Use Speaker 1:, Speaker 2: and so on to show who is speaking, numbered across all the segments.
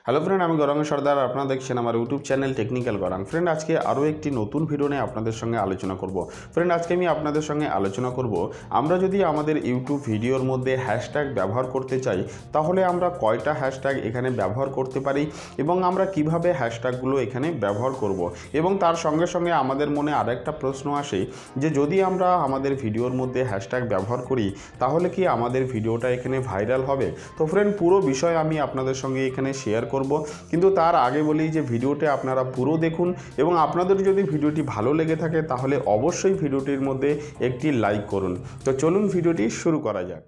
Speaker 1: Hello friend, আমি গৌরাঙ্গ সর্দার। আপনারা দেখছেন আমার YouTube channel technical Gauranga. Friend, আজকে আরও একটি নতুন ভিডিও নিয়ে আপনাদের সঙ্গে আলোচনা করব। ফ্রেন্ড, আজকে আমি আপনাদের সঙ্গে আলোচনা করব, আমরা যদি আমাদের ইউটিউব ভিডিওর মধ্যে হ্যাশট্যাগ ব্যবহার করতে চাই তাহলে আমরা কয়টা হ্যাশট্যাগ এখানে ব্যবহার করতে পারি এবং আমরা কিভাবে হ্যাশট্যাগুলো এখানে ব্যবহার করব। এবং তার সঙ্গে সঙ্গে আমাদের মনে আরেকটা প্রশ্ন আসে যে যদি আমরা আমাদের ভিডিওর মধ্যে হ্যাশট্যাগ ব্যবহার করি তাহলে কি আমাদের ভিডিওটা এখানে ভাইরাল হবে। তো ফ্রেন্ড, পুরো বিষয় আমি আপনাদের সঙ্গে এখানে শেয়ার করব, কিন্তু তার আগে বলি যে ভিডিওটি আপনারা পুরো দেখুন এবং আপনাদের যদি ভিডিওটি ভালো লেগে থাকে তাহলে অবশ্যই ভিডিওটির মধ্যে একটি লাইক করুন। তো চলুন ভিডিওটি শুরু করা যাক।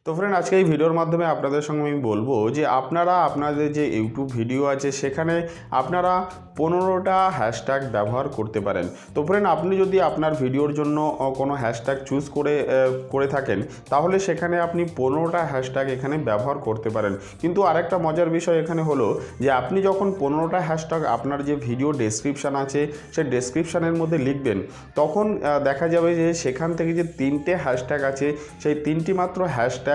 Speaker 1: তো ফ্রেন্ড, আজকে এই ভিডিওর মাধ্যমে আপনাদের সঙ্গে আমি বলবো যে আপনারা আপনাদের যে ইউটিউব ভিডিও আছে সেখানে আপনারা 15টা হ্যাশট্যাগ ব্যবহার করতে পারেন। তো ফ্রেন্ড, আপনি যদি আপনার ভিডিওর জন্য কোনো হ্যাশট্যাগ চুজ করে থাকেন তাহলে সেখানে আপনি 15টা হ্যাশট্যাগ এখানে ব্যবহার করতে পারেন। কিন্তু আরেকটা মজার বিষয় এখানে হলো যে আপনি যখন 15টা হ্যাশট্যাগ আপনার যে ভিডিও ডেসক্রিপশান আছে সেই ডেসক্রিপশানের মধ্যে লিখবেন তখন দেখা যাবে যে সেখান থেকে যে 3টে হ্যাশট্যাগ আছে সেই 3টি মাত্র হ্যাশট্যাগ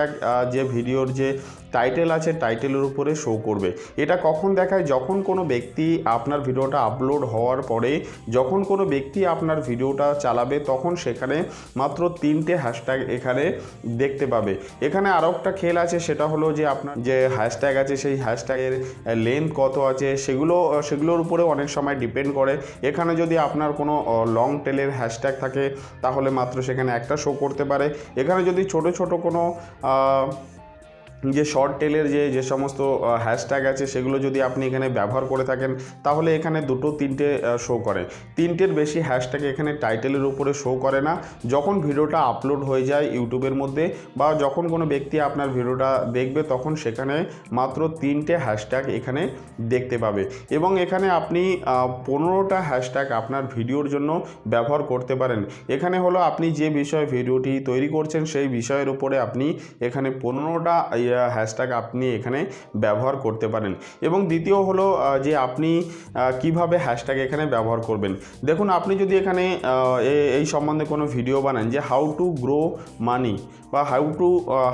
Speaker 1: যে ভিডিওর যে টাইটেল আছে টাইটেলের উপরে শো করবে। এটা কখন দেখায়? যখন কোনো ব্যক্তি আপনার ভিডিওটা আপলোড হওয়ার পরে যখন কোনো ব্যক্তি আপনার ভিডিওটা চালাবে তখন সেখানে মাত্র 3টে হ্যাশট্যাগ এখানে দেখতে পাবে। এখানে আরও একটা খেল আছে, সেটা হলো যে আপনার যে হ্যাশট্যাগ আছে সেই হ্যাশট্যাগের লেন্থ কত আছে সেগুলোর উপরে অনেক সময় ডিপেন্ড করে। এখানে যদি আপনার কোনো লং টেলের হ্যাশট্যাগ থাকে তাহলে মাত্র সেখানে একটা শো করতে পারে। এখানে যদি ছোট ছোট কোনো যে শর্ট টেলের যে সমস্ত হ্যাশট্যাগ আছে সেগুলো যদি আপনি এখানে ব্যবহার করে থাকেন তাহলে এখানে 2-3টে শো করে। 3টের বেশি হ্যাশট্যাগ এখানে টাইটেলের উপরে শো করে না। যখন ভিডিওটা আপলোড হয়ে যায় ইউটিউবের মধ্যে বা যখন কোনো ব্যক্তি আপনার ভিডিওটা দেখবে তখন সেখানে মাত্র 3টে হ্যাশট্যাগ এখানে দেখতে পাবে এবং এখানে আপনি 15টা হ্যাশট্যাগ আপনার ভিডিওর জন্য ব্যবহার করতে পারেন। এখানে হলো আপনি যে বিষয়ে ভিডিওটি তৈরি করছেন সেই বিষয়ের উপরে আপনি এখানে 15টা হ্যাশট্যাগ আপনি এখানে ব্যবহার করতে পারেন। এবং দ্বিতীয় হলো যে আপনি কিভাবে হ্যাশট্যাগ এখানে ব্যবহার করবেন। দেখুন, আপনি যদি এখানে এই সম্বন্ধে কোনো ভিডিও বানান যে হাউ টু গ্রো মানি বা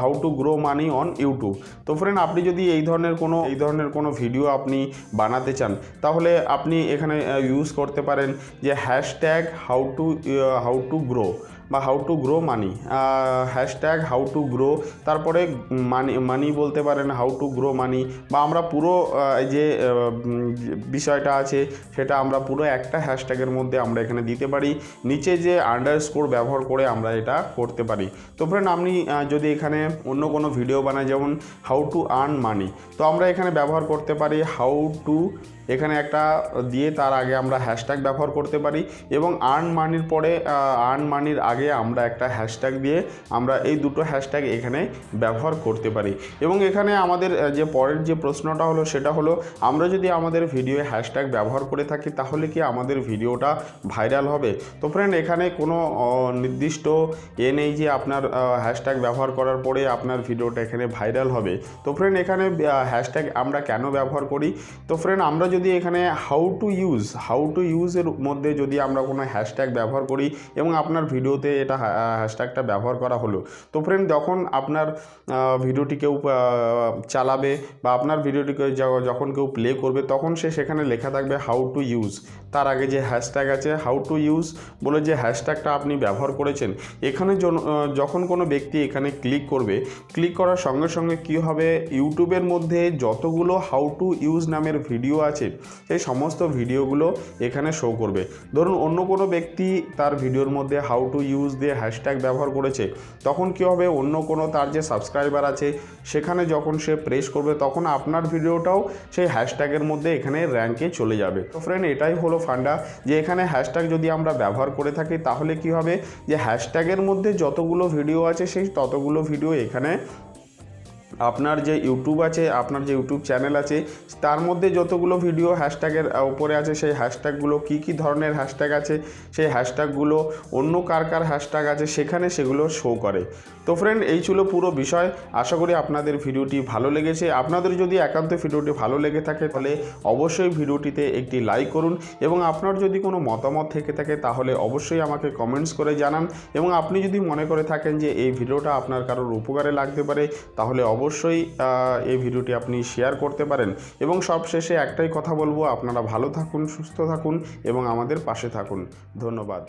Speaker 1: how to grow money on YouTube, তো ফ্রেন্ড আপনি যদি এই ধরনের কোনো ভিডিও আপনি বানাতে চান তাহলে আপনি এখানে ইউজ করতে পারেন যে হ্যাশট্যাগ হাউ টু গ্রো বা how to grow money, hashtag how to grow, তারপরে মানি বলতে পারেন, হাউ টু গ্রো মানি, বা আমরা পুরো যে বিষয়টা আছে সেটা আমরা পুরো একটা হ্যাশট্যাগের মধ্যে আমরা এখানে দিতে পারি। নিচে যে আন্ডারস্কোর ব্যবহার করে আমরা এটা করতে পারি। তো ফ্রেন্ড, আপনি যদি এখানে অন্য কোনো ভিডিও বানাই যেমন হাউ টু আর্ন মানি, তো আমরা এখানে ব্যবহার করতে পারি হাউ টু, এখানে একটা দিয়ে তার আগে আমরা হ্যাশট্যাগ ব্যবহার করতে পারি এবং আর্ন মানির পরে আর্ন মানির আগে আমরা একটা হ্যাশট্যাগ দিয়ে আমরা এই দুটো হ্যাশট্যাগ এখানে ব্যবহার করতে পারি। এবং এখানে আমাদের যে পরের যে প্রশ্নটা হলো সেটা হলো আমরা যদি আমাদের ভিডিওয়ে হ্যাশট্যাগ ব্যবহার করে থাকি তাহলে কি আমাদের ভিডিওটা ভাইরাল হবে। তো ফ্রেন্ড, এখানে কোনো নির্দিষ্ট নেই যে আপনার হ্যাশট্যাগ ব্যবহার করার পরে আপনার ভিডিওটা এখানে ভাইরাল হবে। তো ফ্রেন্ড, এখানে হ্যাশট্যাগ আমরা কেন ব্যবহার করি? তো ফ্রেন্ড, আমরা যদি এখানে হাউ টু ইউজের মধ্যে যদি আমরা কোনো হ্যাশট্যাগ ব্যবহার করি এবং আপনার ভিডিওতে এটা হ্যাশট্যাগটা ব্যবহার করা হলো, তো ফ্রেন্ড যখন আপনার ভিডিওটি কেউ চালাবে বা আপনার ভিডিওটিকে যখন কেউ প্লে করবে তখন সেখানে লেখা থাকবে হাউ টু ইউজ, তার আগে যে হ্যাশট্যাগ আছে হাউ টু ইউজ বলে যে হ্যাশট্যাগটা আপনি ব্যবহার করেছেন। এখানে যখন কোনো ব্যক্তি এখানে ক্লিক করার সঙ্গে সঙ্গে কী হবে, ইউটিউবের মধ্যে যতগুলো হাউ টু ইউজ নামের ভিডিও আছে সেই সমস্ত ভিডিওগুলো এখানে শো করবে। ধরুন অন্য কোনো ব্যক্তি তার ভিডিওর মধ্যে হাউ টু ইউজ দিয়ে হ্যাশট্যাগ ব্যবহার করেছে, তখন কী হবে, অন্য কোনো তার যে সাবস্ক্রাইবার আছে সেখানে যখন সে প্রেস করবে তখন আপনার ভিডিওটাও সেই হ্যাশট্যাগের মধ্যে এখানে র্যাঙ্কে চলে যাবে। তো ফ্রেন্ড, এটাই হলো ফান্ডা যে এখানে হ্যাশট্যাগ যদি আমরা ব্যবহার করে থাকি তাহলে কি হবে যে হ্যাশট্যাগের মধ্যে যতগুলো ভিডিও আছে সেই ততগুলো ভিডিও এখানে আপনার যে ইউটিউব আছে, আপনার যে ইউটিউব চ্যানেল আছে তার মধ্যে যতগুলো ভিডিও হ্যাশট্যাগের উপরে আছে সেই হ্যাশট্যাগুলো কী ধরনের হ্যাশট্যাগ আছে সেই হ্যাশট্যাগুলো অন্য কার হ্যাশট্যাগ আছে সেগুলো শো করে। তো ফ্রেন্ড, এই ছিল পুরো বিষয়। আশা করি আপনাদের ভিডিওটি ভালো লেগেছে। আপনাদের যদি একান্ত ভিডিওটি ভালো লেগে থাকে তাহলে অবশ্যই ভিডিওটিতে একটি লাইক করুন এবং আপনার যদি কোনো মতামত থেকে থাকে তাহলে অবশ্যই আমাকে কমেন্টস করে জানান এবং আপনি যদি মনে করে থাকেন যে এই ভিডিওটা আপনার কারোর উপকারে লাগতে পারে তাহলে অবশ্যই অবশ্যই এই ভিডিওটি আপনি শেয়ার করতে পারেন। এবং সবশেষে একটাই কথা বলবো, আপনারা ভালো থাকুন, সুস্থ থাকুন এবং আমাদের পাশে থাকুন। ধন্যবাদ।